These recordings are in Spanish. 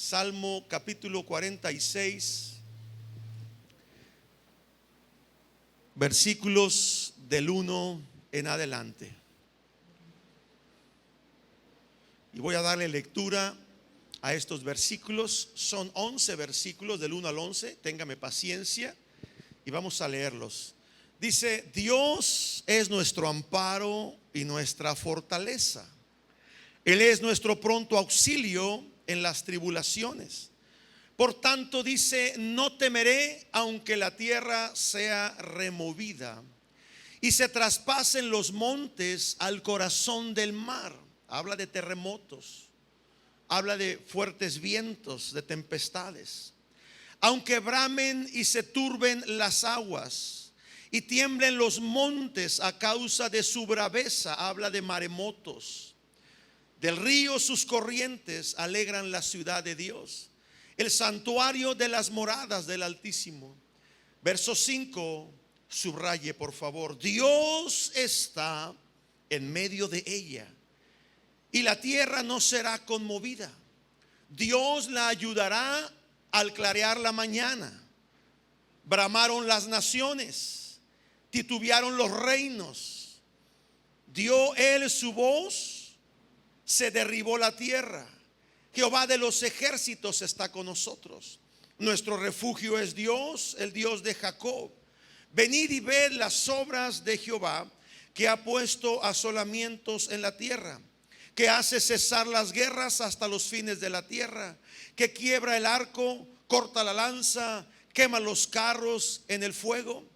Salmo capítulo 46, versículos del 1 en adelante. Y voy a darle lectura a estos versículos. Son 11 versículos del 1 al 11. Téngame paciencia y vamos a leerlos. Dice: Dios es nuestro amparo y nuestra fortaleza. Él es nuestro pronto auxilio en las tribulaciones. Por tanto dice: no temeré aunque la tierra sea removida y se traspasen los montes al corazón del mar. Habla de terremotos, habla de fuertes vientos, de tempestades. Aunque bramen y se turben las aguas y tiemblen los montes a causa de su braveza. Habla de maremotos. Del río sus corrientes alegran la ciudad de Dios, el santuario de las moradas del Altísimo. Verso 5, subraye por favor: Dios está en medio de ella y la tierra no será conmovida. Dios la ayudará al clarear la mañana. Bramaron las naciones, titubearon los reinos. Dio él su voz, se derribó la tierra. Jehová de los ejércitos está con nosotros. Nuestro refugio es Dios, el Dios de Jacob. Venid y ved las obras de Jehová, que ha puesto asolamientos en la tierra, que hace cesar las guerras hasta los fines de la tierra, que quiebra el arco, corta la lanza, quema los carros en el fuego.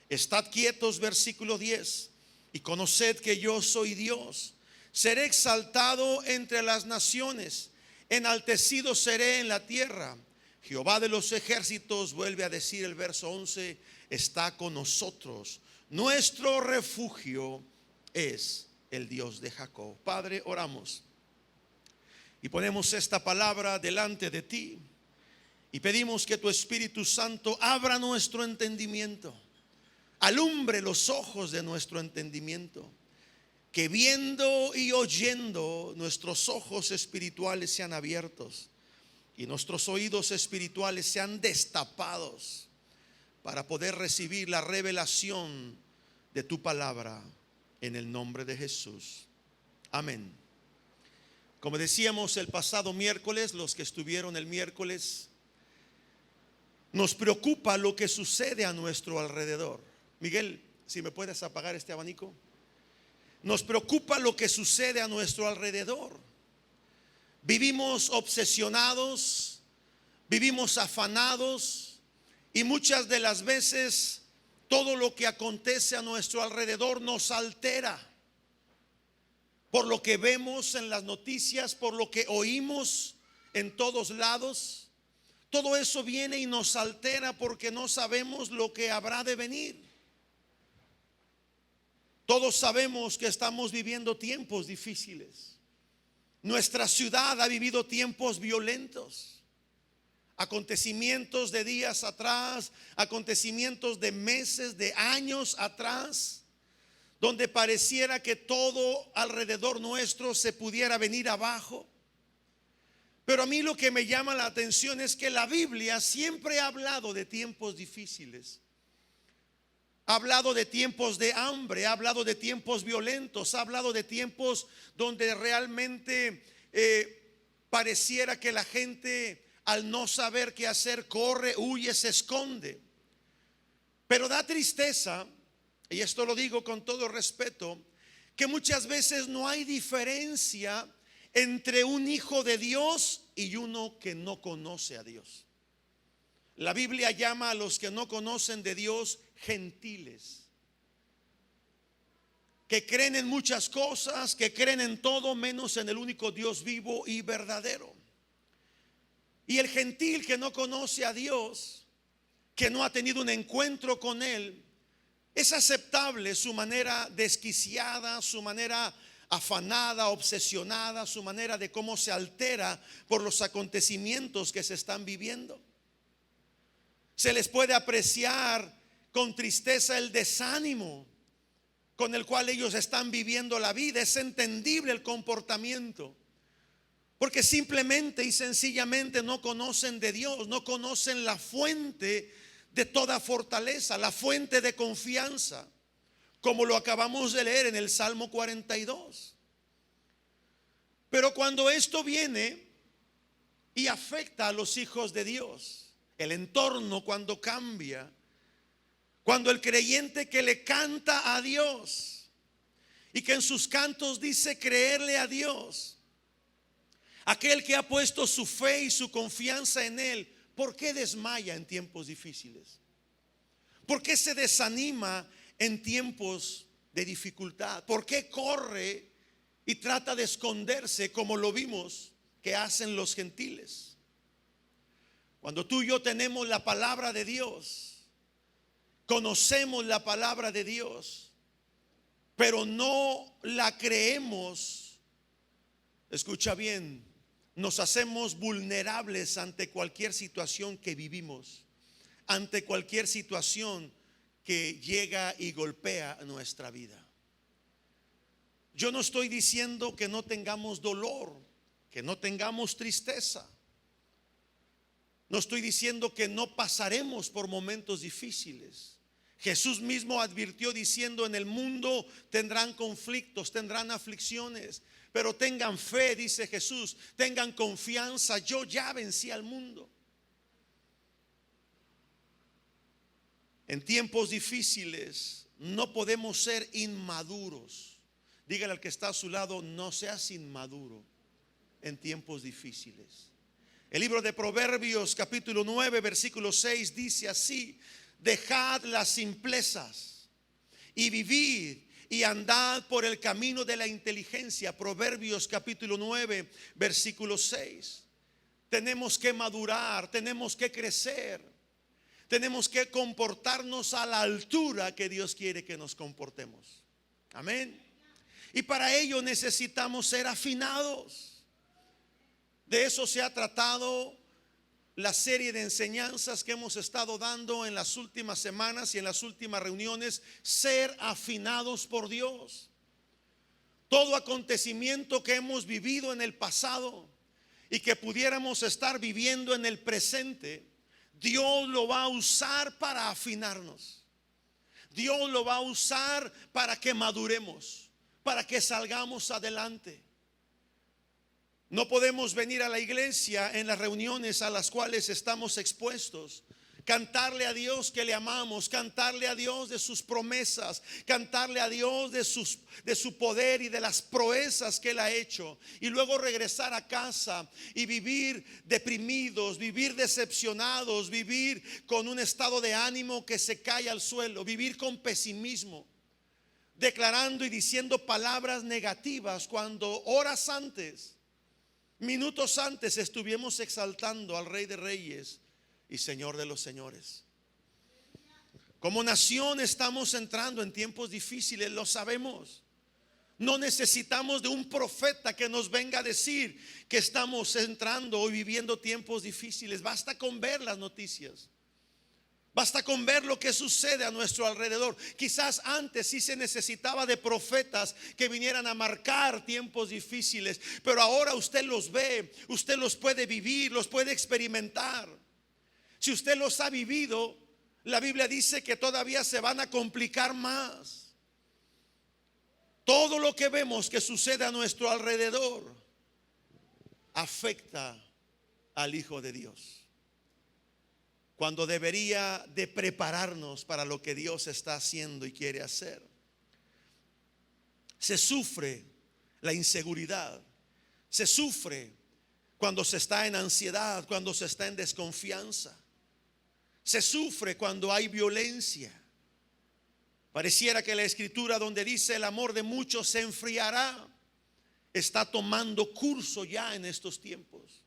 Estad quietos, versículo 10, y conoced que yo soy Dios. Seré exaltado entre las naciones, enaltecido seré en la tierra. Jehová de los ejércitos, vuelve a decir el verso 11, está con nosotros. Nuestro refugio es el Dios de Jacob. Padre, oramos y ponemos esta palabra delante de ti y pedimos que tu Espíritu Santo abra nuestro entendimiento, alumbre los ojos de nuestro entendimiento, que viendo y oyendo nuestros ojos espirituales sean abiertos y nuestros oídos espirituales sean destapados para poder recibir la revelación de tu palabra, en el nombre de Jesús. Amén. Como decíamos el pasado miércoles, los que estuvieron el miércoles, nos preocupa lo que sucede a nuestro alrededor. Miguel, si me puedes apagar este abanico. Nos preocupa lo que sucede a nuestro alrededor. Vivimos obsesionados, vivimos afanados, y muchas de las veces todo lo que acontece a nuestro alrededor nos altera. Por lo que vemos en las noticias, por lo que oímos en todos lados, todo eso viene y nos altera porque no sabemos lo que habrá de venir. Todos sabemos que estamos viviendo tiempos difíciles. Nuestra ciudad ha vivido tiempos violentos. Acontecimientos de días atrás, acontecimientos de meses, de años atrás, donde pareciera que todo alrededor nuestro se pudiera venir abajo. Pero a mí lo que me llama la atención es que la Biblia siempre ha hablado de tiempos difíciles. Ha hablado de tiempos de hambre, ha hablado de tiempos violentos, ha hablado de tiempos donde realmente pareciera que la gente, al no saber qué hacer, corre, huye, se esconde. Pero da tristeza, y esto lo digo con todo respeto, que muchas veces no hay diferencia entre un hijo de Dios y uno que no conoce a Dios. La Biblia llama a los que no conocen de Dios gentiles, que creen en muchas cosas, que creen en todo menos en el único Dios vivo y verdadero. Y el gentil que no conoce a Dios, que no ha tenido un encuentro con Él, es aceptable su manera desquiciada, su manera afanada, obsesionada, su manera de cómo se altera por los acontecimientos que se están viviendo. Se les puede apreciar con tristeza el desánimo con el cual ellos están viviendo la vida. Es entendible el comportamiento, Porque simplemente y sencillamente no conocen de Dios, no conocen la fuente de toda fortaleza, la fuente de confianza, como lo acabamos de leer en el Salmo 42. Pero cuando esto viene y afecta a los hijos de Dios, el entorno cuando cambia, cuando el creyente que le canta a Dios y que en sus cantos dice creerle a Dios, aquel que ha puesto su fe y su confianza en Él, ¿por qué desmaya en tiempos difíciles? ¿Por qué se desanima en tiempos de dificultad? ¿Por qué corre y trata de esconderse como lo vimos que hacen los gentiles? Cuando tú y yo tenemos la palabra de Dios, conocemos la palabra de Dios, pero no la creemos, escucha bien, nos hacemos vulnerables ante cualquier situación que vivimos, ante cualquier situación que llega y golpea nuestra vida. Yo no estoy diciendo que no tengamos dolor, que no tengamos tristeza. No estoy diciendo que no pasaremos por momentos difíciles. Jesús mismo advirtió diciendo: en el mundo tendrán conflictos, tendrán aflicciones, pero tengan fe, dice Jesús, tengan confianza, yo ya vencí al mundo. En tiempos difíciles no podemos ser inmaduros. Dígale al que está a su lado: no seas inmaduro en tiempos difíciles. El libro de Proverbios capítulo 9 versículo 6 dice así: dejad las simplezas y vivid y andad por el camino de la inteligencia. Proverbios capítulo 9 versículo 6. Tenemos que madurar, tenemos que crecer, tenemos que comportarnos a la altura que Dios quiere que nos comportemos. Amén. Y para ello necesitamos ser afinados. De eso se ha tratado la serie de enseñanzas que hemos estado dando en las últimas semanas y en las últimas reuniones. Ser afinados por Dios. Todo acontecimiento que hemos vivido en el pasado y que pudiéramos estar viviendo en el presente, Dios lo va a usar para afinarnos. Dios lo va a usar para que maduremos, para que salgamos adelante. No podemos venir a la iglesia en las reuniones a las cuales estamos expuestos, cantarle a Dios que le amamos, cantarle a Dios de sus promesas, cantarle a Dios de su poder y de las proezas que Él ha hecho, y luego regresar a casa y vivir deprimidos, vivir decepcionados, vivir con un estado de ánimo que se cae al suelo, vivir con pesimismo, declarando y diciendo palabras negativas cuando horas antes, minutos antes, estuvimos exaltando al Rey de Reyes y Señor de los señores. Como nación estamos entrando en tiempos difíciles, lo sabemos. No necesitamos de un profeta que nos venga a decir que estamos entrando o viviendo tiempos difíciles. Basta con ver las noticias. Basta con ver lo que sucede a nuestro alrededor. Quizás antes sí se necesitaba de profetas que vinieran a marcar tiempos difíciles, pero ahora usted los ve, usted los puede vivir, los puede experimentar. Si usted los ha vivido, la Biblia dice que todavía se van a complicar más. Todo lo que vemos que sucede a nuestro alrededor afecta al Hijo de Dios, cuando debería de prepararnos para lo que Dios está haciendo y quiere hacer. Se sufre la inseguridad, se sufre cuando se está en ansiedad, cuando se está en desconfianza, se sufre cuando hay violencia. Pareciera que la escritura donde dice el amor de muchos se enfriará, está tomando curso ya en estos tiempos.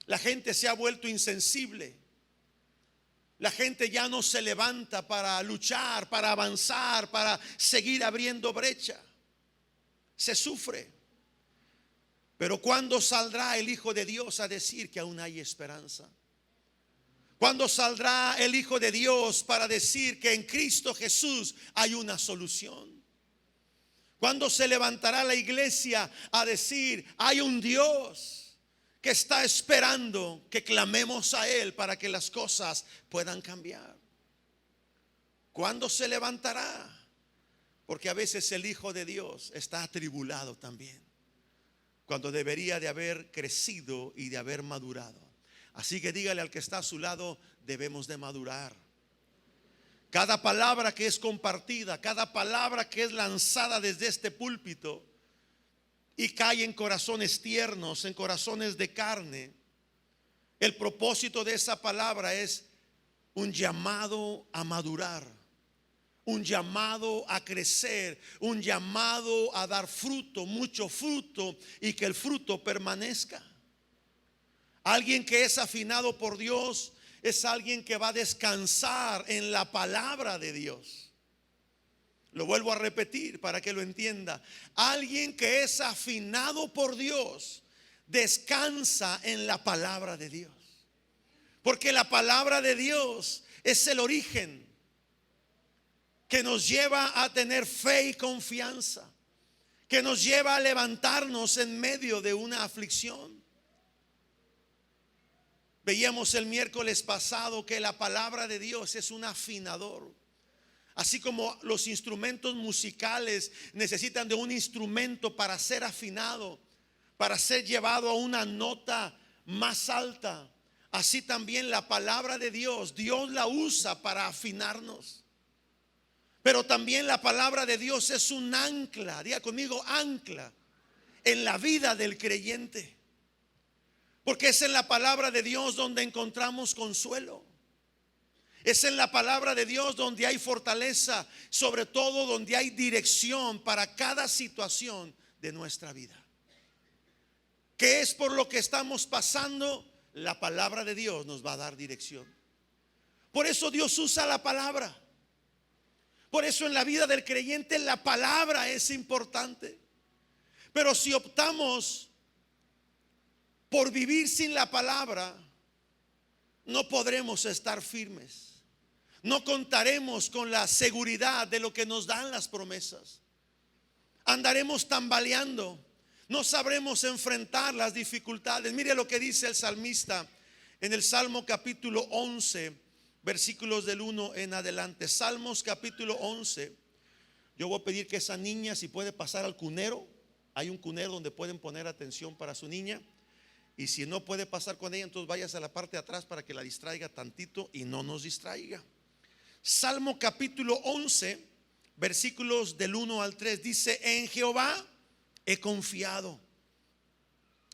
La gente se ha vuelto insensible. La gente ya no se levanta para luchar, para avanzar, para seguir abriendo brecha. Se sufre. Pero ¿cuándo saldrá el Hijo de Dios a decir que aún hay esperanza? ¿Cuándo saldrá el Hijo de Dios para decir que en Cristo Jesús hay una solución? ¿Cuándo se levantará la iglesia a decir, hay un Dios que está esperando que clamemos a Él para que las cosas puedan cambiar? ¿Cuándo se levantará? Porque a veces el Hijo de Dios está atribulado también, cuando debería de haber crecido y de haber madurado. Así que dígale al que está a su lado, debemos de madurar. Cada palabra que es compartida, cada palabra que es lanzada desde este púlpito y cae en corazones tiernos, en corazones de carne, el propósito de esa palabra es un llamado a madurar, un llamado a crecer, un llamado a dar fruto, mucho fruto, y que el fruto permanezca. Alguien que es afinado por Dios es alguien que va a descansar en la palabra de Dios. Lo vuelvo a repetir para que lo entienda. Alguien que es afinado por Dios descansa en la palabra de Dios, porque la palabra de Dios es el origen que nos lleva a tener fe y confianza, que nos lleva a levantarnos en medio de una aflicción. Veíamos el miércoles pasado que la palabra de Dios es un afinador. Así como los instrumentos musicales necesitan de un instrumento para ser afinado, para ser llevado a una nota más alta, así también la palabra de Dios, Dios la usa para afinarnos. Pero también la palabra de Dios es un ancla, diga conmigo, ancla en la vida del creyente. Porque es en la palabra de Dios donde encontramos consuelo. Es en la palabra de Dios donde hay fortaleza, sobre todo donde hay dirección para cada situación de nuestra vida. ¿Qué es por lo que estamos pasando? La palabra de Dios nos va a dar dirección. Por eso Dios usa la palabra. Por eso en la vida del creyente la palabra es importante. Pero si optamos por vivir sin la palabra, no podremos estar firmes. No contaremos con la seguridad de lo que nos dan las promesas. Andaremos tambaleando. No sabremos enfrentar las dificultades. Mire lo que dice el salmista en el Salmo capítulo 11, versículos del 1 en adelante. Salmos capítulo 11. Yo voy a pedir que esa niña, si puede pasar al cunero. Hay un cunero donde pueden poner atención para su niña. Y si no puede pasar con ella, entonces vayas a la parte de atrás para que la distraiga tantito y no nos distraiga. Salmo capítulo 11, versículos del 1 al 3 dice: en Jehová he confiado.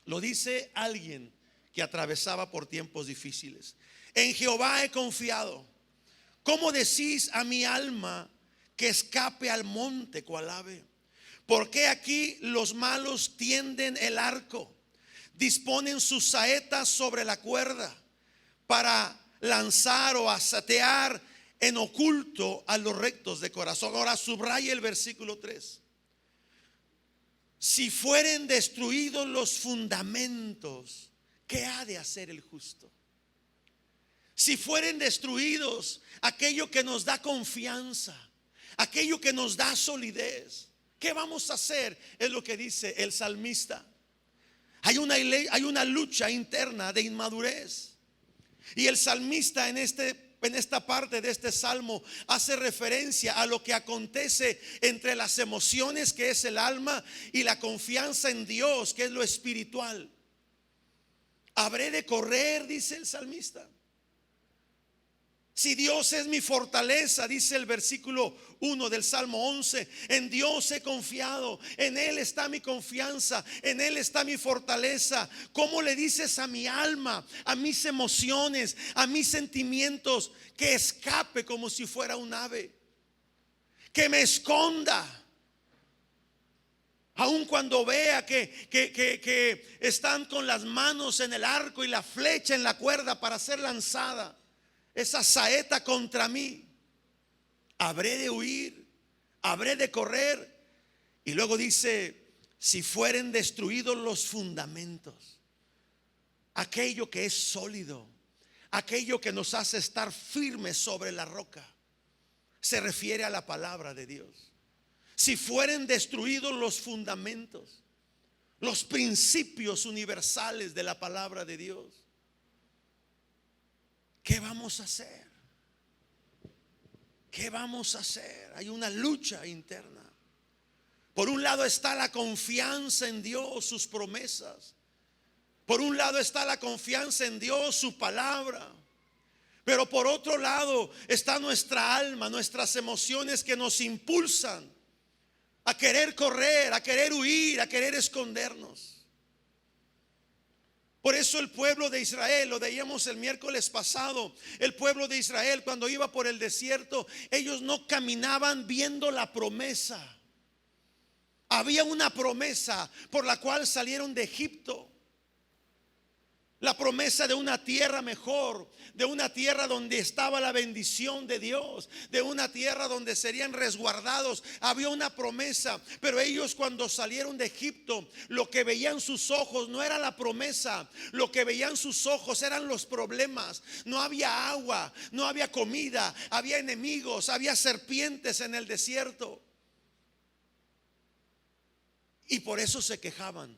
Lo dice alguien que atravesaba por tiempos difíciles. En Jehová he confiado. ¿Cómo decís a mi alma que escape al monte cual ave? ¿Por qué aquí los malos tienden el arco? Disponen sus saetas sobre la cuerda para lanzar o asatear en oculto a los rectos de corazón. Ahora subraya el versículo 3. Si fueren destruidos los fundamentos, ¿qué ha de hacer el justo? Si fueren destruidos aquello que nos da confianza, aquello que nos da solidez, ¿qué vamos a hacer? Es lo que dice el salmista. Hay una lucha interna de inmadurez. Y el salmista en esta parte de este salmo hace referencia a lo que acontece entre las emociones, que es el alma, y la confianza en Dios, que es lo espiritual. Habré de correr, dice el salmista. Si Dios es mi fortaleza, dice el versículo 1 del Salmo 11, en Dios he confiado, en Él está mi confianza, en Él está mi fortaleza. ¿Cómo le dices a mi alma, a mis emociones, a mis sentimientos, que escape como si fuera un ave? Que me esconda. Aun cuando vea que están con las manos en el arco y la flecha en la cuerda para ser lanzada, esa saeta contra mí, habré de huir, habré de correr. Y luego dice: si fueren destruidos los fundamentos, aquello que es sólido, aquello que nos hace estar firmes sobre la roca, se refiere a la palabra de Dios. si fueren destruidos los fundamentos, los principios universales de la palabra de Dios? ¿Qué vamos a hacer? ¿Qué vamos a hacer? Hay una lucha interna. Por un lado está la confianza en Dios, sus promesas. Por un lado está la confianza en Dios, su palabra. Pero por otro lado está nuestra alma, nuestras emociones que nos impulsan a querer correr, a querer huir, a querer escondernos. Por eso el pueblo de Israel, lo veíamos el miércoles pasado, el pueblo de Israel cuando iba por el desierto, ellos no caminaban viendo la promesa. Había una promesa por la cual salieron de Egipto. La promesa de una tierra mejor, de una tierra donde estaba la bendición de Dios, de una tierra donde serían resguardados. Había una promesa, pero ellos cuando salieron de Egipto, lo que veían sus ojos no era la promesa, lo que veían sus ojos eran los problemas. No había agua, no había comida, había enemigos, había serpientes en el desierto. Y por eso se quejaban.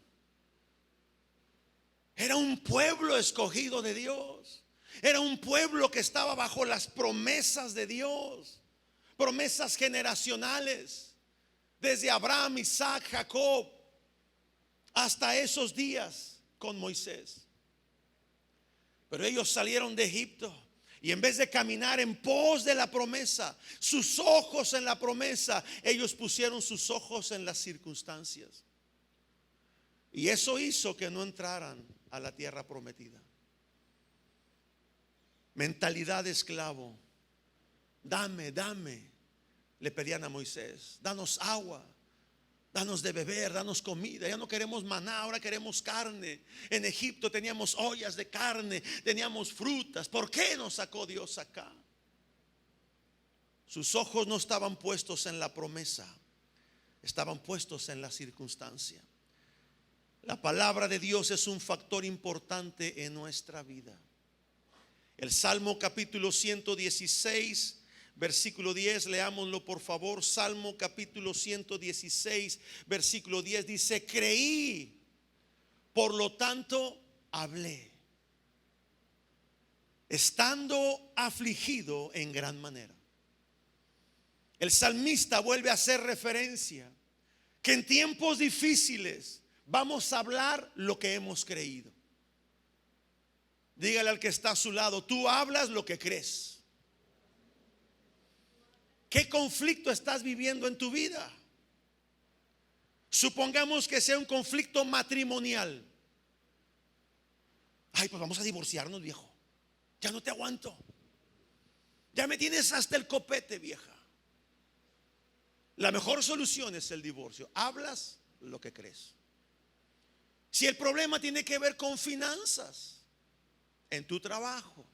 Era un pueblo escogido de Dios. Era un pueblo que estaba bajo las promesas de Dios. Promesas generacionales. Desde Abraham, Isaac, Jacob, hasta esos días con Moisés. Pero ellos salieron de Egipto. Y en vez de caminar en pos de la promesa, sus ojos en la promesa, ellos pusieron sus ojos en las circunstancias. Y eso hizo que no entraran a la tierra prometida. Mentalidad de esclavo. Dame, le pedían a Moisés. Danos agua, danos de beber, danos comida. Ya no queremos maná, ahora queremos carne. En Egipto teníamos ollas de carne, teníamos frutas. ¿Por qué nos sacó Dios acá? Sus ojos no estaban puestos en la promesa, estaban puestos en la circunstancia. La palabra de Dios es un factor importante en nuestra vida. El Salmo capítulo 116, versículo 10, leámoslo por favor. Salmo capítulo 116, versículo 10 dice: creí, por lo tanto hablé, estando afligido en gran manera. El salmista vuelve a hacer referencia que en tiempos difíciles vamos a hablar lo que hemos creído. Dígale al que está a su lado: tú hablas lo que crees. ¿Qué conflicto estás viviendo en tu vida? Supongamos que sea un conflicto matrimonial. Ay, pues vamos a divorciarnos, viejo. Ya no te aguanto. Ya me tienes hasta el copete, vieja. La mejor solución es el divorcio. Hablas lo que crees. Si el problema tiene que ver con finanzas en tu trabajo,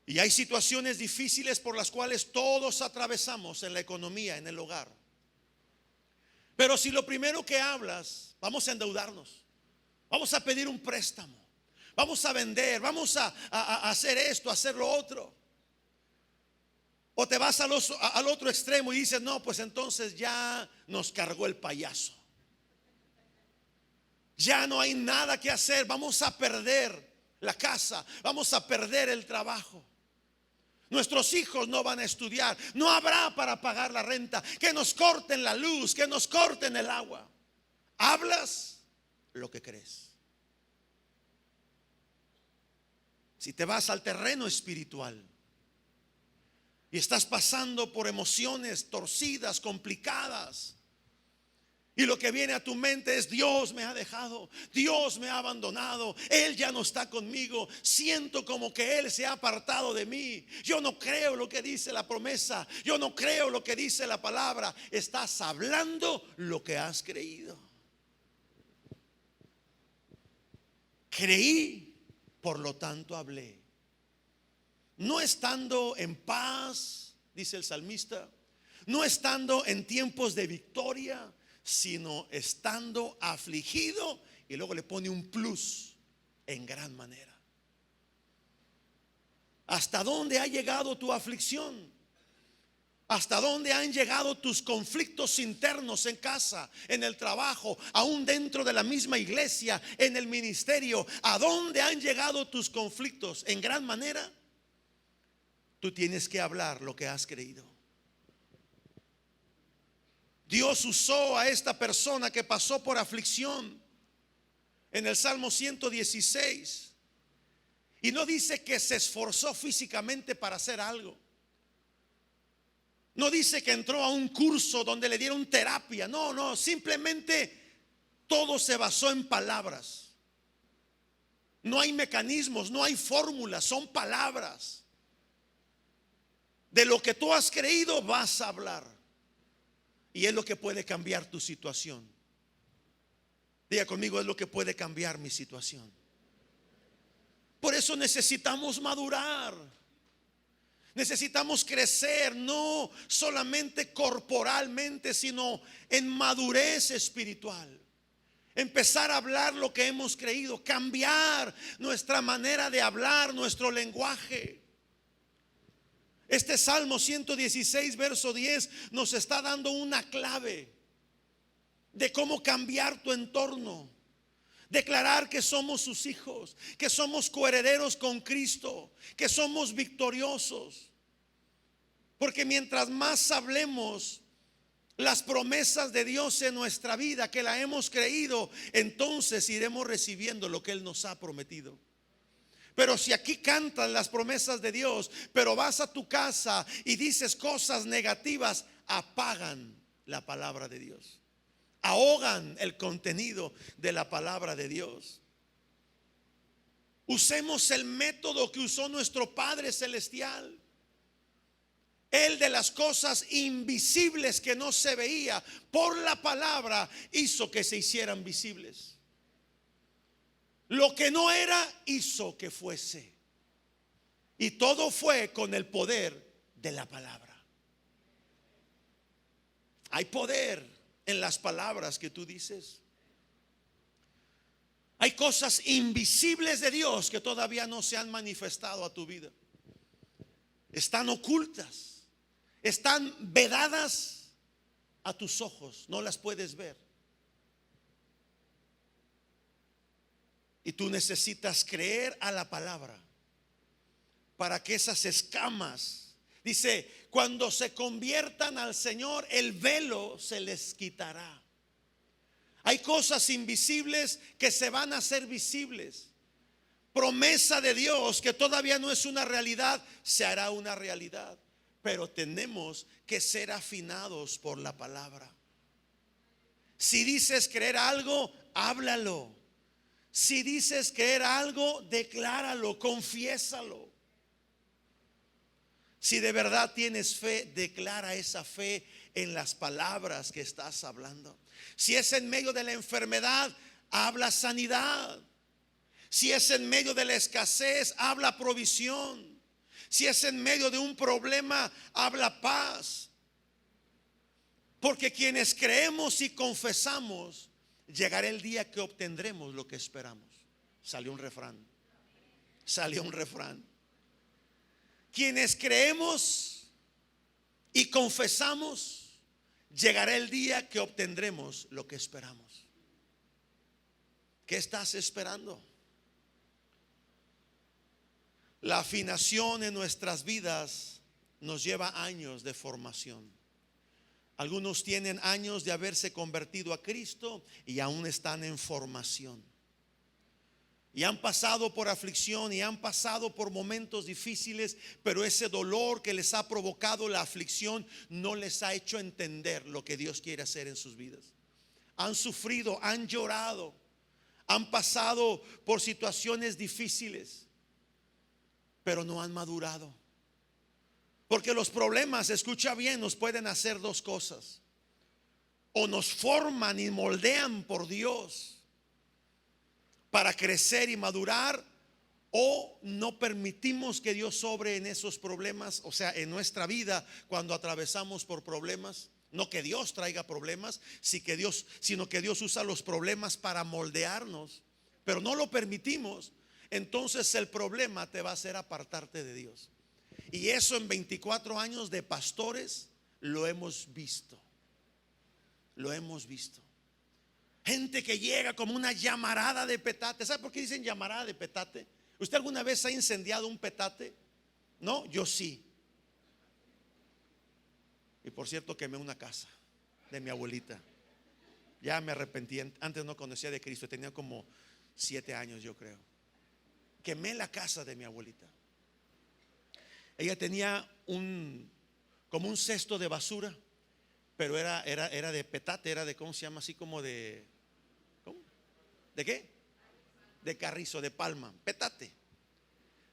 y hay situaciones difíciles por las cuales todos atravesamos en la economía, en el hogar. Pero si lo primero que hablas, vamos a endeudarnos, vamos a pedir un préstamo, vamos a vender, vamos a hacer esto, a hacer lo otro. O te vas al otro extremo y dices: no, pues entonces ya nos cargó el payaso. Ya no hay nada que hacer, vamos a perder la casa, vamos a perder el trabajo. Nuestros hijos no van a estudiar, no habrá para pagar la renta, que nos corten la luz, que nos corten el agua. Hablas lo que crees. Si te vas al terreno espiritual y estás pasando por emociones torcidas, complicadas, y lo que viene a tu mente es: Dios me ha dejado, Dios me ha abandonado, Él ya no está conmigo, siento como que Él se ha apartado de mí, yo no creo lo que dice la promesa, yo no creo lo que dice la palabra. Estás hablando lo que has creído. Creí, por lo tanto hablé. No estando en paz, dice el salmista, no estando en tiempos de victoria, sino estando afligido, y luego le pone un plus: en gran manera. ¿Hasta dónde ha llegado tu aflicción? ¿Hasta dónde han llegado tus conflictos internos en casa, en el trabajo, aún dentro de la misma iglesia, en el ministerio? ¿A dónde han llegado tus conflictos? En gran manera, tú tienes que hablar lo que has creído. Dios usó a esta persona que pasó por aflicción en el Salmo 116. Y no dice que se esforzó físicamente para hacer algo. No dice que entró a un curso donde le dieron terapia. No, simplemente todo se basó en palabras. No hay mecanismos, no hay fórmulas, son palabras. De lo que tú has creído vas a hablar. Y es lo que puede cambiar tu situación. Diga conmigo, es lo que puede cambiar mi situación. Por eso necesitamos madurar. Necesitamos crecer, no solamente corporalmente, sino en madurez espiritual. Empezar a hablar lo que hemos creído, cambiar nuestra manera de hablar, nuestro lenguaje. Este Salmo 116, verso 10, nos está dando una clave de cómo cambiar tu entorno. Declarar que somos sus hijos, que somos coherederos con Cristo, que somos victoriosos. Porque mientras más hablemos las promesas de Dios en nuestra vida, que la hemos creído, entonces iremos recibiendo lo que Él nos ha prometido. Pero si aquí cantan las promesas de Dios, pero vas a tu casa y dices cosas negativas, apagan la palabra de Dios. Ahogan el contenido de la palabra de Dios. Usemos el método que usó nuestro Padre Celestial. Él, de las cosas invisibles que no se veía, por la palabra hizo que se hicieran visibles. Lo que no era, hizo que fuese. Y todo fue con el poder de la palabra. Hay poder en las palabras que tú dices. Hay cosas invisibles de Dios que todavía no se han manifestado a tu vida. Están ocultas, están vedadas a tus ojos, no las puedes ver. Y tú necesitas creer a la palabra para que esas escamas, dice, cuando se conviertan al Señor, el velo se les quitará. Hay cosas invisibles que se van a hacer visibles. Promesa de Dios que todavía no es una realidad, se hará una realidad. Pero tenemos que ser afinados por la palabra. Si dices creer algo, háblalo. Si dices creer algo, decláralo, confiésalo. Si de verdad tienes fe, declara esa fe en las palabras que estás hablando. Si es en medio de la enfermedad, habla sanidad. Si es en medio de la escasez, habla provisión. Si es en medio de un problema, habla paz. Porque quienes creemos y confesamos, llegará el día que obtendremos lo que esperamos. Salió un refrán. Salió un refrán. Quienes creemos y confesamos, llegará el día que obtendremos lo que esperamos. ¿Qué estás esperando? La afinación en nuestras vidas nos lleva años de formación. Algunos tienen años de haberse convertido a Cristo y aún están en formación. Y han pasado por aflicción y han pasado por momentos difíciles, pero ese dolor que les ha provocado la aflicción no les ha hecho entender lo que Dios quiere hacer en sus vidas. Han sufrido, han llorado, han pasado por situaciones difíciles, pero no han madurado. Porque los problemas, escucha bien, nos pueden hacer dos cosas. O nos forman y moldean por Dios para crecer y madurar, o no permitimos que Dios obre en esos problemas, o sea, en nuestra vida cuando atravesamos por problemas. No que Dios traiga problemas, sino que Dios usa los problemas para moldearnos, pero no lo permitimos. Entonces el problema te va a hacer apartarte de Dios. Y eso en 24 años de pastores Lo hemos visto. Lo hemos visto. Gente que llega como una llamarada de petate. ¿Sabe por qué dicen llamarada de petate? ¿Usted alguna vez ha incendiado un petate? No, yo sí. Y por cierto, quemé una casa de mi abuelita. Ya me arrepentí. Antes no conocía de Cristo. Tenía como 7 años, yo creo. Quemé la casa de mi abuelita. Ella tenía como un cesto de basura, pero era de petate, era de, ¿cómo se llama? Así como de, ¿cómo? ¿De qué? De carrizo, de palma, petate.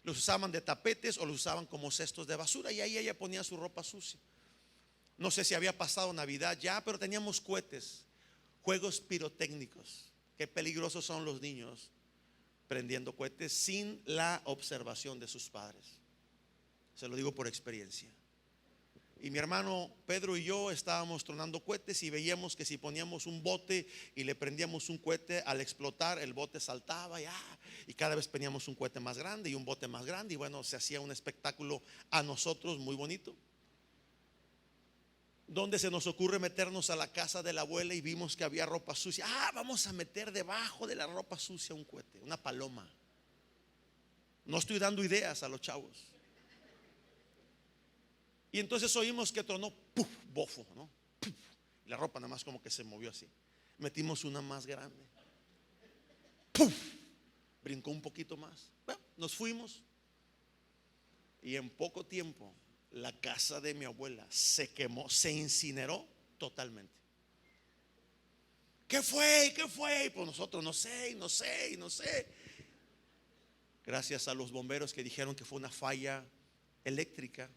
Los usaban de tapetes o los usaban como cestos de basura, y ahí ella ponía su ropa sucia. No sé si había pasado Navidad ya, pero teníamos cohetes, juegos pirotécnicos. Qué peligrosos son los niños prendiendo cohetes sin la observación de sus padres. Se lo digo por experiencia. Y mi hermano Pedro y yo estábamos tronando cohetes y veíamos que si poníamos un bote y le prendíamos un cohete, al explotar el bote saltaba y cada vez poníamos un cohete más grande y un bote más grande, y bueno, se hacía un espectáculo a nosotros muy bonito. Donde se nos ocurre meternos a la casa de la abuela y vimos que había ropa sucia. Vamos a meter debajo de la ropa sucia un cohete, una paloma. No estoy dando ideas a los chavos. Y entonces oímos que tronó, ¡puf! Bofo, ¿no? ¡Puf! Y la ropa nada más como que se movió así. Metimos una más grande, ¡puf! Brincó un poquito más. Bueno, nos fuimos. Y en poco tiempo la casa de mi abuela se quemó, se incineró totalmente. ¿Qué fue? ¿Qué fue? Pues nosotros no sé. Gracias a los bomberos que dijeron que fue una falla eléctrica.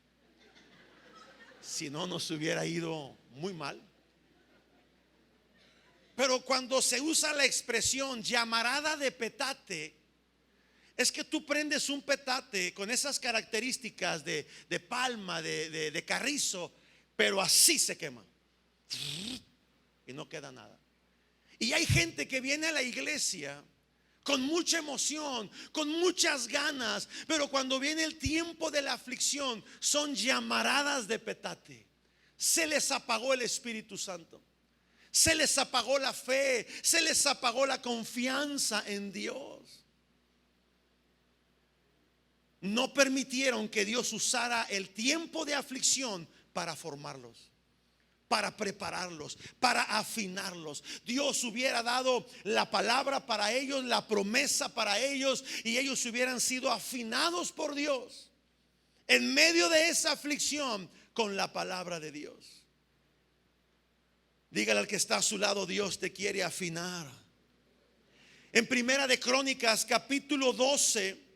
Si no, nos hubiera ido muy mal. Pero cuando se usa la expresión llamarada de petate, es que tú prendes un petate con esas características de palma, de carrizo, pero así se quema y no queda nada. Y hay gente que viene a la iglesia con mucha emoción, con muchas ganas, pero cuando viene el tiempo de la aflicción, son llamaradas de petate. Se les apagó el Espíritu Santo, se les apagó la fe, se les apagó la confianza en Dios. No permitieron que Dios usara el tiempo de aflicción para formarlos, para prepararlos, para afinarlos. Dios hubiera dado la palabra para ellos, la promesa para ellos, y ellos hubieran sido afinados por Dios en medio de esa aflicción con la palabra de Dios. Dígale al que está a su lado: Dios te quiere afinar. En Primera de Crónicas capítulo 12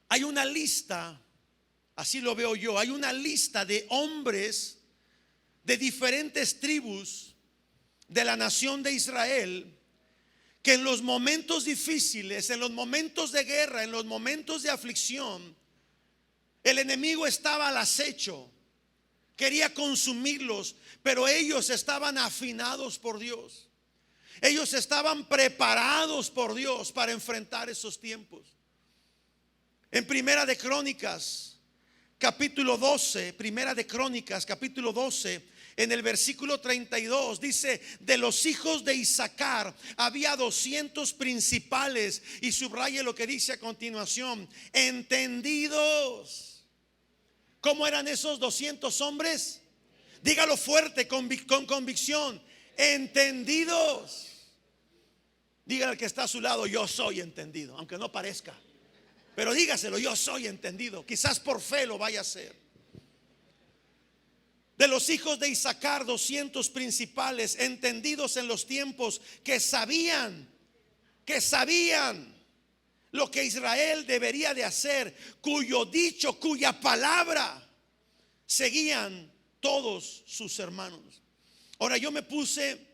hay una lista, así lo veo yo, hay una lista de hombres de diferentes tribus de la nación de Israel, que en los momentos difíciles, en los momentos de guerra, en los momentos de aflicción, el enemigo estaba al acecho, quería consumirlos, pero ellos estaban afinados por Dios. Ellos estaban preparados por Dios para enfrentar esos tiempos. En Primera de Crónicas capítulo 12, Primera de Crónicas capítulo 12, en el versículo 32 dice: de los hijos de Isaacar había 200 principales, y subraye lo que dice a continuación: entendidos. ¿Cómo eran esos 200 hombres? Dígalo fuerte, con convicción: entendidos. Dígale al que está a su lado: yo soy entendido, aunque no parezca. Pero dígaselo: yo soy entendido. Quizás por fe lo vaya a hacer. De los hijos de Isaacar, 200 principales, entendidos en los tiempos, que sabían lo que Israel debería de hacer, cuyo dicho, cuya palabra seguían todos sus hermanos. Ahora, yo me puse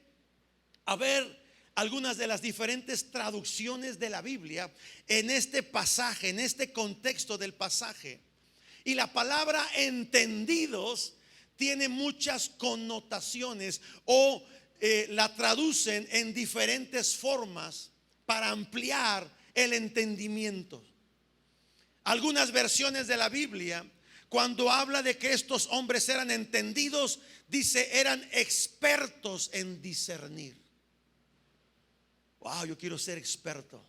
a ver algunas de las diferentes traducciones de la Biblia en este pasaje, en este contexto del pasaje. Y la palabra entendidos tiene muchas connotaciones, o la traducen en diferentes formas para ampliar el entendimiento. Algunas versiones de la Biblia Cuando habla de que estos hombres eran entendidos, dice, eran expertos en discernir. Wow, yo quiero ser experto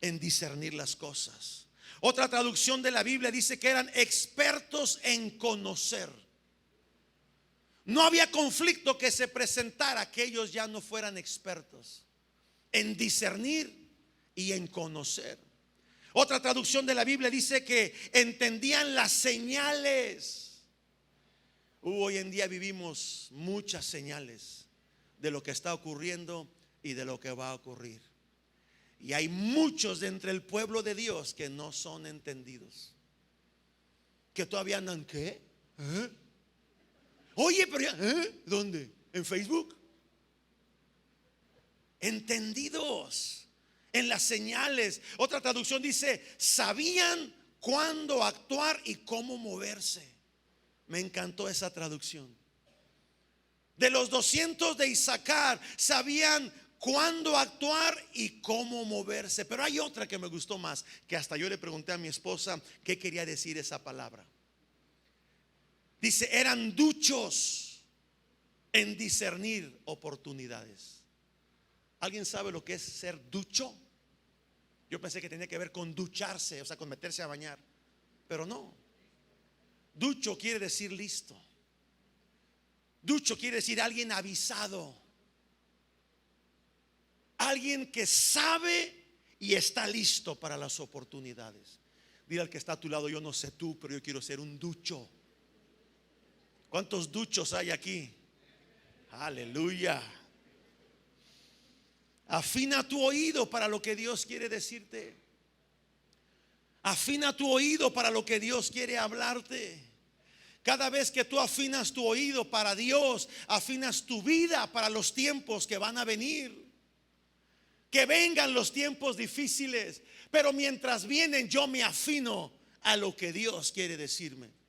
en discernir las cosas. Otra traducción de la Biblia dice que eran expertos en conocer. No había conflicto que se presentara que ellos ya no fueran expertos en discernir y en conocer. Otra traducción de la Biblia dice que entendían las señales. Hoy en día vivimos muchas señales de lo que está ocurriendo y de lo que va a ocurrir. Y hay muchos de entre el pueblo de Dios que no son entendidos, que todavía andan, ¿qué? Oye, pero ya, ¿dónde? ¿En Facebook? Entendidos en las señales. Otra traducción dice, sabían cuándo actuar y cómo moverse. Me encantó esa traducción. De los 200 de Isaacar, sabían cuándo actuar y cómo moverse. Pero hay otra que me gustó más, que hasta yo le pregunté a mi esposa qué quería decir esa palabra. Dice, eran duchos en discernir oportunidades. ¿Alguien sabe lo que es ser ducho? Yo pensé que tenía que ver con ducharse, o sea, con meterse a bañar. Pero no. Ducho quiere decir listo. Ducho quiere decir alguien avisado. Alguien que sabe y está listo para las oportunidades. Dile al que está a tu lado, yo no sé tú, pero yo quiero ser un ducho. ¿Cuántos duchos hay aquí? Aleluya. Afina tu oído para lo que Dios quiere decirte. Afina tu oído para lo que Dios quiere hablarte. Cada vez que tú afinas tu oído para Dios, afinas tu vida para los tiempos que van a venir. Que vengan los tiempos difíciles, pero mientras vienen yo me afino a lo que Dios quiere decirme.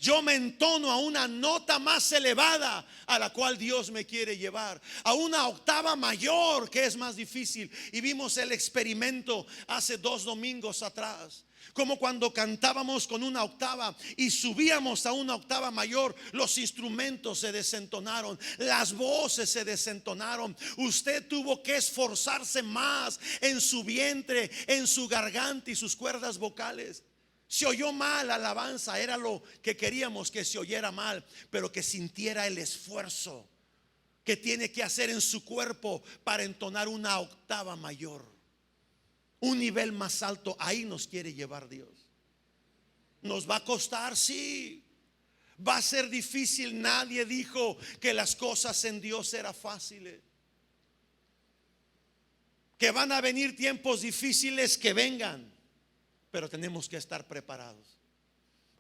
Yo me entono a una nota más elevada a la cual Dios me quiere llevar, a una octava mayor que es más difícil. Y vimos el experimento hace 2 domingos atrás, como cuando cantábamos con una octava y subíamos a una octava mayor, los instrumentos se desentonaron, las voces se desentonaron. Usted tuvo que esforzarse más en su vientre, en su garganta y sus cuerdas vocales. Se oyó mal la alabanza, era lo que queríamos, que se oyera mal, pero que sintiera el esfuerzo que tiene que hacer en su cuerpo para entonar una octava mayor, un nivel más alto. Ahí nos quiere llevar Dios. Nos va a costar, sí. Va a ser difícil. Nadie dijo que las cosas en Dios eran fáciles. Que van a venir tiempos difíciles, que vengan. Pero tenemos que estar preparados.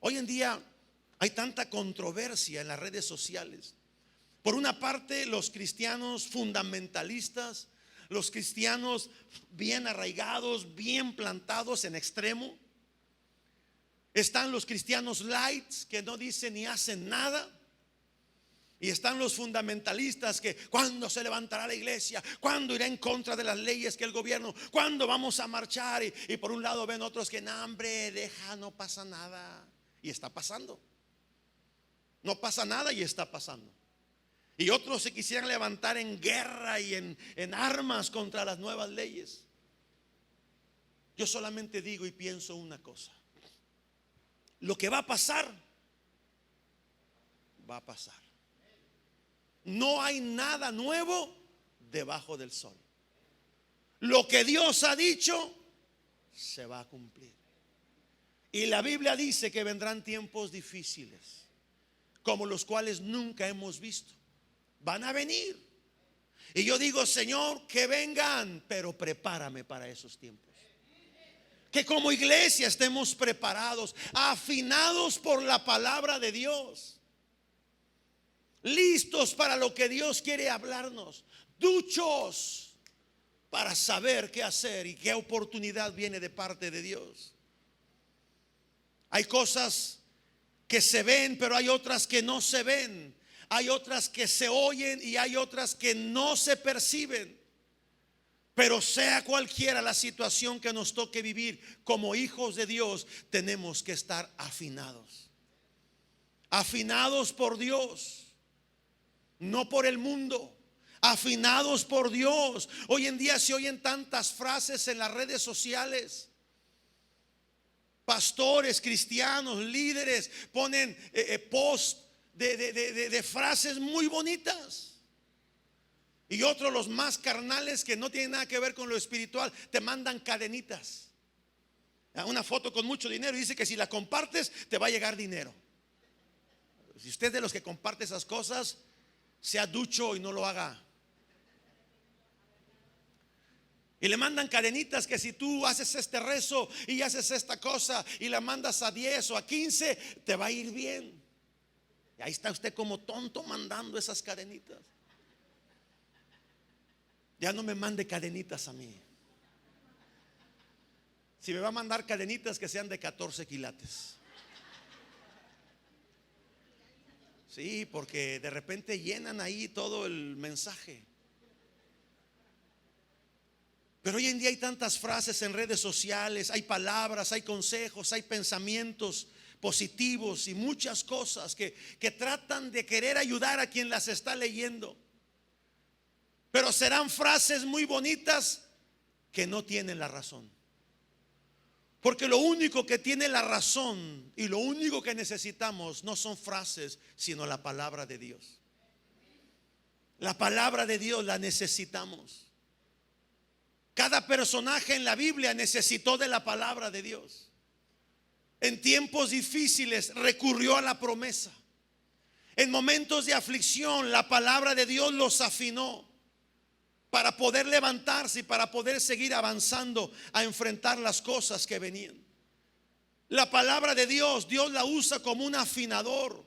Hoy en día hay tanta controversia en las redes sociales. Por una parte, los cristianos fundamentalistas, los cristianos bien arraigados, bien plantados en extremo. Están los cristianos lights, que no dicen ni hacen nada. Y están los fundamentalistas, que ¿cuándo se levantará la iglesia? ¿Cuándo irá en contra de las leyes que el gobierno? ¿Cuándo vamos a marchar? Y por un lado ven otros que no, hombre, deja, no pasa nada. Y está pasando. No pasa nada y está pasando. Y otros se quisieran levantar en guerra y en armas contra las nuevas leyes. Yo solamente digo y pienso una cosa: lo que va a pasar, va a pasar. No hay nada nuevo debajo del sol. Lo que Dios ha dicho se va a cumplir. Y la Biblia dice que vendrán tiempos difíciles, como los cuales nunca hemos visto. Van a venir. Y yo digo, Señor, que vengan, pero prepárame para esos tiempos. Que como iglesia estemos preparados, afinados por la palabra de Dios, listos para lo que Dios quiere hablarnos, duchos para saber qué hacer y qué oportunidad viene de parte de Dios. Hay cosas que se ven, pero hay otras que no se ven. Hay otras que se oyen y hay otras que no se perciben. Pero sea cualquiera la situación que nos toque vivir, como hijos de Dios tenemos que estar afinados. Afinados por Dios, no por el mundo. Afinados por Dios. Hoy en día se oyen tantas frases en las redes sociales. Pastores, cristianos, líderes ponen post de frases muy bonitas. Y otros, los más carnales, que no tienen nada que ver con lo espiritual, te mandan cadenitas. Una foto con mucho dinero y dice que si la compartes te va a llegar dinero. Si usted es de los que comparte esas cosas, sea ducho y no lo haga. Y le mandan cadenitas que si tú haces este rezo y haces esta cosa y la mandas a 10 o a 15, te va a ir bien. Y ahí está usted como tonto mandando esas cadenitas. Ya no me mande cadenitas a mí. Si me va a mandar cadenitas, que sean de 14 quilates. Sí, porque de repente llenan ahí todo el mensaje. Pero hoy en día hay tantas frases en redes sociales, hay palabras, hay consejos, hay pensamientos positivos y muchas cosas que tratan de querer ayudar a quien las está leyendo. Pero serán frases muy bonitas que no tienen la razón. Porque lo único que tiene la razón y lo único que necesitamos no son frases, sino la palabra de Dios. La palabra de Dios la necesitamos. Cada personaje en la Biblia necesitó de la palabra de Dios. En tiempos difíciles recurrió a la promesa. En momentos de aflicción la palabra de Dios los afinó para poder levantarse y para poder seguir avanzando a enfrentar las cosas que venían. La palabra de Dios, Dios la usa como un afinador.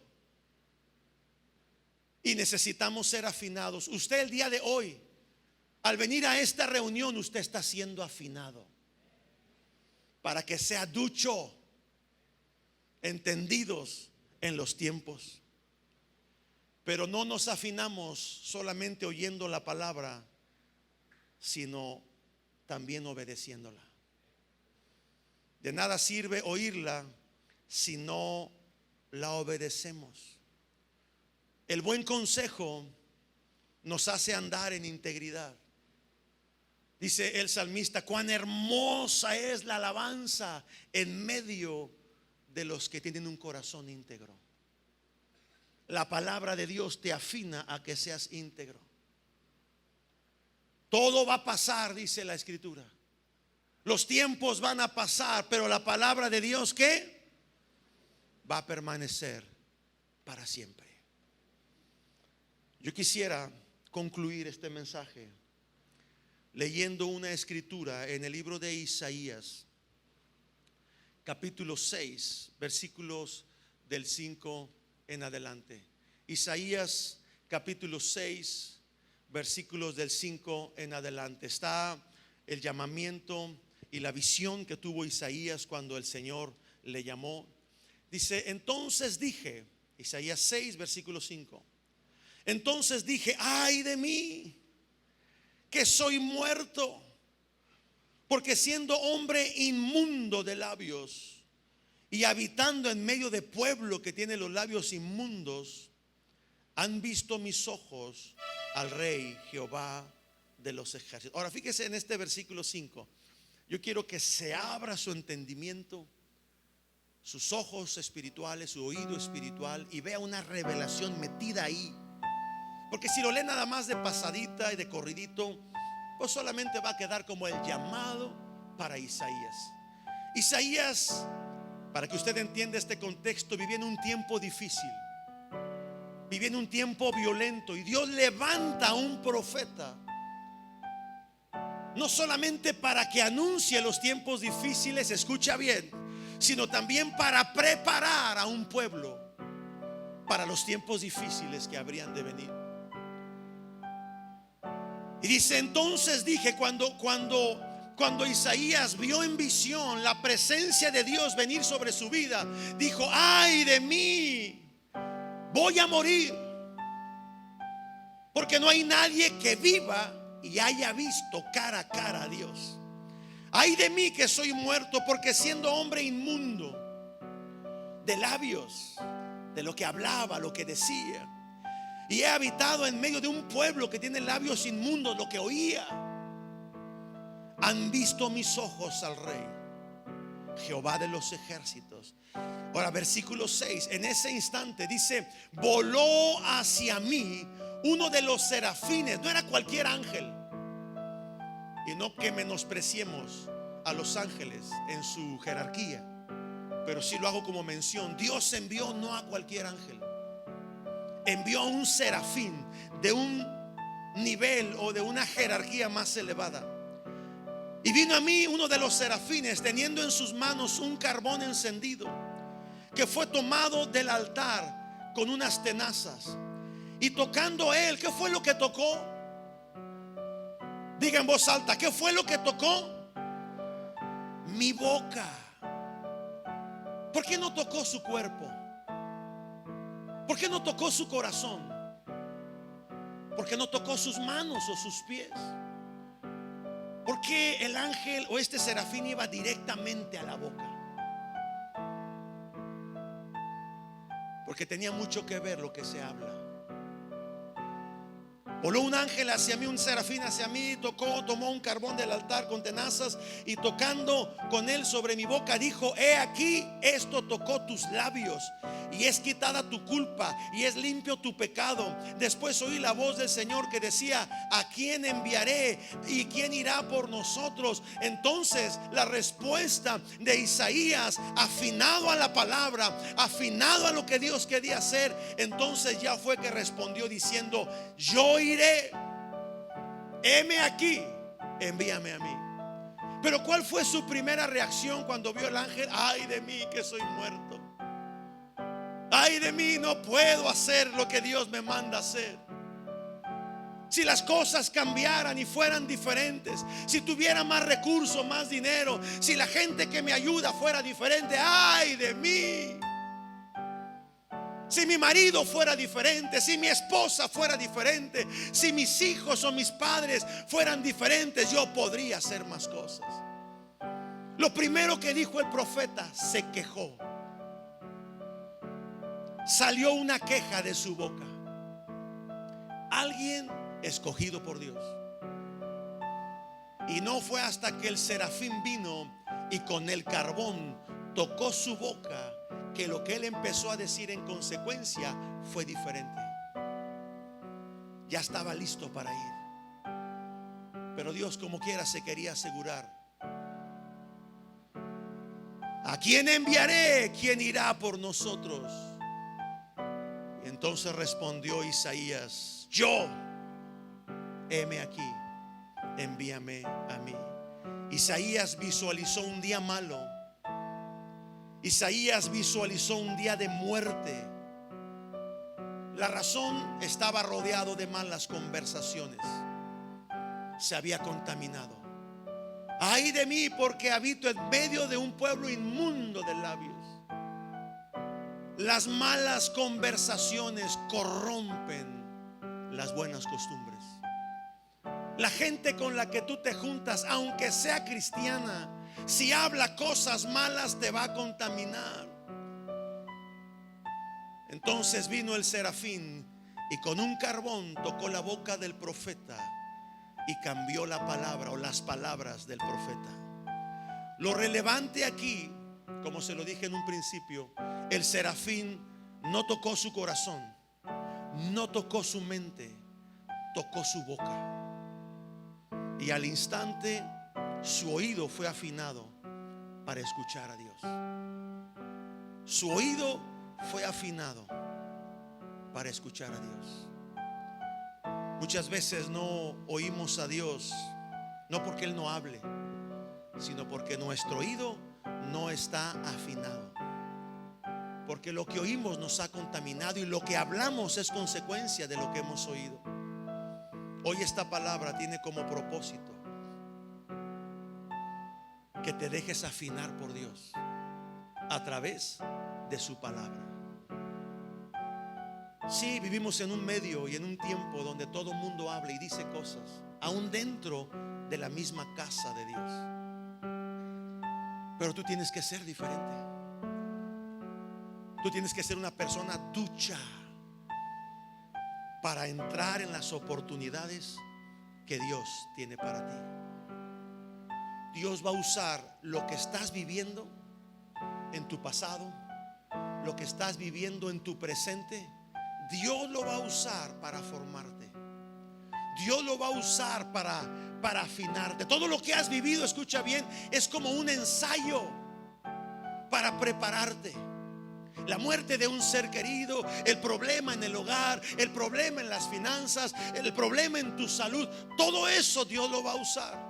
Y necesitamos ser afinados. Usted el día de hoy, al venir a esta reunión, usted está siendo afinado para que sea ducho, entendidos en los tiempos. Pero no nos afinamos solamente oyendo la palabra, sino también obedeciéndola. De nada sirve oírla si no la obedecemos. El buen consejo nos hace andar en integridad. Dice el salmista: cuán hermosa es la alabanza en medio de los que tienen un corazón íntegro. La palabra de Dios te afina a que seas íntegro. Todo va a pasar, dice la Escritura. Los tiempos van a pasar, pero la palabra de Dios, ¿qué? Va a permanecer para siempre. Yo quisiera concluir este mensaje leyendo una escritura en el libro de Isaías, capítulo 6, versículos del 5 en adelante. Isaías capítulo 6, versículos del 5 en adelante. Está el llamamiento y la visión que tuvo Isaías cuando el Señor le llamó. Dice: entonces dije, Isaías 6, versículo 5. Entonces dije: ay de mí, que soy muerto, porque siendo hombre inmundo de labios y habitando en medio de pueblo que tiene los labios inmundos, han visto mis ojos al Rey Jehová de los ejércitos. Ahora fíjese en este versículo 5. Yo quiero que se abra su entendimiento, sus ojos espirituales, su oído espiritual, y vea una revelación metida ahí. Porque si lo lee nada más de pasadita y de corridito, pues solamente va a quedar como el llamado para Isaías. Isaías, para que usted entienda este contexto, vivía en un tiempo difícil, vivía en un tiempo violento, y Dios levanta a un profeta no solamente para que anuncie los tiempos difíciles, escucha bien, sino también para preparar a un pueblo para los tiempos difíciles que habrían de venir. Y dice: entonces dije, cuando Isaías vio en visión la presencia de Dios venir sobre su vida, dijo: ay de mí, voy a morir, porque no hay nadie que viva y haya visto cara a cara a Dios. Ay de mí que soy muerto, porque siendo hombre inmundo de labios, de lo que hablaba, lo que decía, y he habitado en medio de un pueblo que tiene labios inmundos, lo que oía, han visto mis ojos al Rey, Jehová de los ejércitos. Ahora, versículo 6, en ese instante dice: voló hacia mí uno de los serafines. No era cualquier ángel, y no que menospreciemos a los ángeles en su jerarquía, pero sí lo hago como mención. Dios envió no a cualquier ángel, envió a un serafín de un nivel o de una jerarquía más elevada. Y vino a mí uno de los serafines teniendo en sus manos un carbón encendido, que fue tomado del altar con unas tenazas. Y tocando él, ¿qué fue lo que tocó? Diga en voz alta, ¿qué fue lo que tocó? Mi boca. ¿Por qué no tocó su cuerpo? ¿Por qué no tocó su corazón? ¿Por qué no tocó sus manos o sus pies? Porque el ángel o este serafín iba directamente a la boca, porque tenía mucho que ver lo que se habla. Voló un ángel hacia mí, un serafín hacia mí, tomó un carbón del altar con tenazas, y tocando con él sobre mi boca dijo: he aquí, esto tocó tus labios, y es quitada tu culpa y es limpio tu pecado. Después oí la voz del Señor que decía: ¿a quién enviaré y quién irá por nosotros? Entonces la respuesta de Isaías, afinado a la palabra, afinado a lo que Dios quería hacer, entonces ya fue que respondió diciendo: yo iré, heme aquí, envíame a mí. Pero ¿cuál fue su primera reacción cuando vio el ángel? Ay de mí que soy muerto. Ay de mí, no puedo hacer lo que Dios me manda hacer. Si las cosas cambiaran y fueran diferentes, si tuviera más recursos, más dinero, si la gente que me ayuda fuera diferente, ay de mí. Si mi marido fuera diferente, si mi esposa fuera diferente, si mis hijos o mis padres fueran diferentes, yo podría hacer más cosas. Lo primero que dijo el profeta, se quejó. Salió una queja de su boca. Alguien escogido por Dios. Y no fue hasta que el serafín vino y con el carbón tocó su boca que lo que él empezó a decir en consecuencia fue diferente. Ya estaba listo para ir, pero Dios como quiera se quería asegurar. ¿A quién enviaré? ¿Quién irá por nosotros? Y entonces respondió Isaías: yo, heme aquí, envíame a mí. Isaías visualizó un día malo. Isaías visualizó un día de muerte. La razón, estaba rodeado de malas conversaciones. Se había contaminado. Ay de mí, porque habito en medio de un pueblo inmundo de labios. Las malas conversaciones corrompen las buenas costumbres. La gente con la que tú te juntas, aunque sea cristiana, si habla cosas malas te va a contaminar. Entonces vino el serafín y con un carbón tocó la boca del profeta y cambió la palabra o las palabras del profeta. Lo relevante aquí, como se lo dije en un principio, el serafín no tocó su corazón, no tocó su mente, tocó su boca. Y al instante su oído fue afinado para escuchar a Dios. Su oído fue afinado para escuchar a Dios. Muchas veces no oímos a Dios, no porque Él no hable, sino porque nuestro oído no está afinado. Porque lo que oímos nos ha contaminado y lo que hablamos es consecuencia de lo que hemos oído. Hoy esta palabra tiene como propósito que te dejes afinar por Dios a través de su palabra. Sí, vivimos en un medio y en un tiempo donde todo el mundo habla y dice cosas, aún dentro de la misma casa de Dios. Pero tú tienes que ser diferente. Tú tienes que ser una persona ducha para entrar en las oportunidades que Dios tiene para ti. Dios va a usar lo que estás viviendo en tu pasado, lo que estás viviendo en tu presente. Dios lo va a usar para formarte. Dios lo va a usar para afinarte. Todo lo que has vivido, escucha bien, es como un ensayo para prepararte. La muerte de un ser querido, el problema en el hogar, el problema en las finanzas, el problema en tu salud, todo eso Dios lo va a usar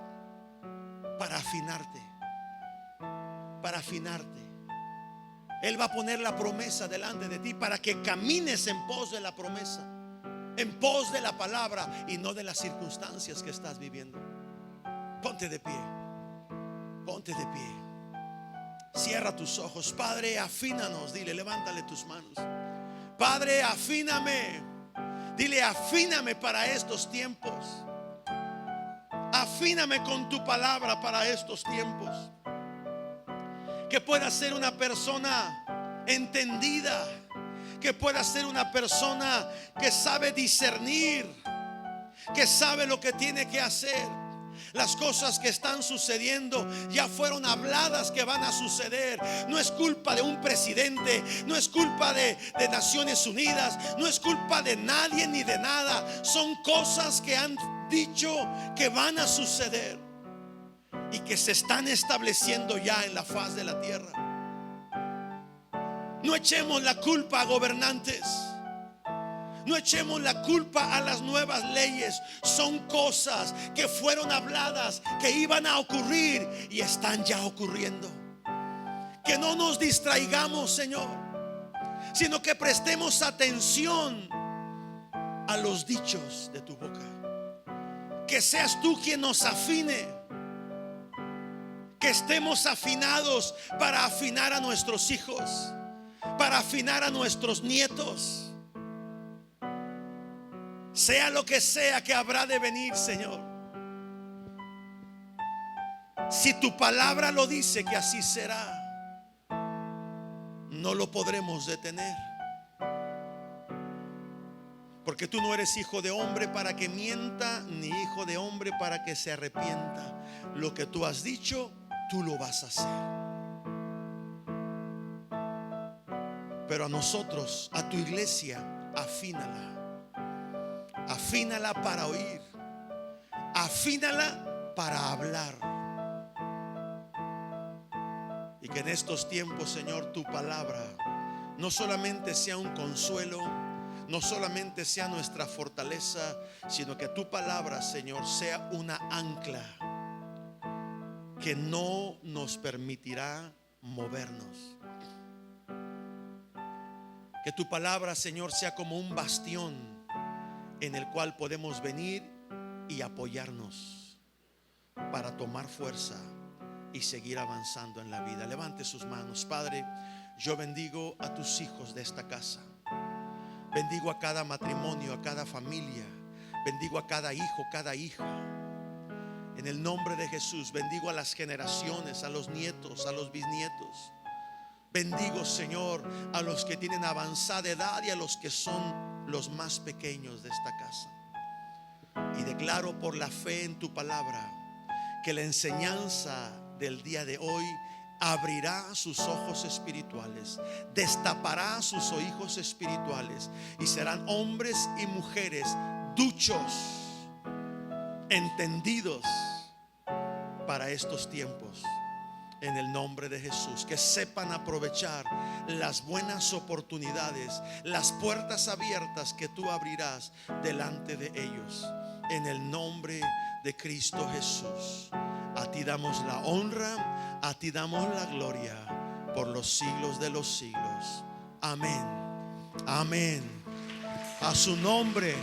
para afinarte. Para afinarte. Él va a poner la promesa delante de ti para que camines en pos de la promesa, en pos de la palabra y no de las circunstancias que estás viviendo. Ponte de pie. Ponte de pie. Cierra tus ojos. Padre, afínanos. Dile, levántale tus manos. Padre, afíname. Dile, afíname para estos tiempos. Afíname con tu palabra para estos tiempos. Que pueda ser una persona entendida, que pueda ser una persona que sabe discernir, que sabe lo que tiene que hacer. Las cosas que están sucediendo ya fueron habladas que van a suceder. No es culpa de un presidente, no es culpa de Naciones Unidas, no es culpa de nadie ni de nada. Son cosas que han dicho que van a suceder y que se están estableciendo ya en la faz de la tierra. No echemos la culpa a gobernantes. No echemos la culpa a las nuevas leyes. Son cosas que fueron habladas, que iban a ocurrir y están ya ocurriendo. Que no nos distraigamos, Señor, sino que prestemos atención a los dichos de tu boca. Que seas tú quien nos afine. Que estemos afinados para afinar a nuestros hijos, para afinar a nuestros nietos. Sea lo que sea que habrá de venir, Señor. Si tu palabra lo dice que así será, no lo podremos detener. Porque tú no eres hijo de hombre para que mienta, ni hijo de hombre para que se arrepienta. Lo que tú has dicho, tú lo vas a hacer. Pero a nosotros, a tu iglesia, afínala. Afínala para oír. Afínala para hablar. Y que en estos tiempos, Señor, tu palabra no solamente sea un consuelo, no solamente sea nuestra fortaleza, sino que tu palabra, Señor, sea una ancla que no nos permitirá movernos. Que tu palabra, Señor, sea como un bastión en el cual podemos venir y apoyarnos para tomar fuerza y seguir avanzando en la vida. Levante sus manos. Padre, yo bendigo a tus hijos de esta casa. Bendigo a cada matrimonio, a cada familia. Bendigo a cada hijo, cada hija. En el nombre de Jesús, bendigo a las generaciones, a los nietos, a los bisnietos. Bendigo, Señor, a los que tienen avanzada edad y a los que son los más pequeños de esta casa. Y declaro por la fe en tu palabra que la enseñanza del día de hoy abrirá sus ojos espirituales, destapará sus oídos espirituales y serán hombres y mujeres duchos, entendidos para estos tiempos. En el nombre de Jesús, que sepan aprovechar las buenas oportunidades, las puertas abiertas que tú abrirás delante de ellos. En el nombre de Cristo Jesús, a ti damos la honra, a ti damos la gloria por los siglos de los siglos. Amén. Amén. A su nombre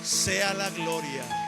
sea la gloria.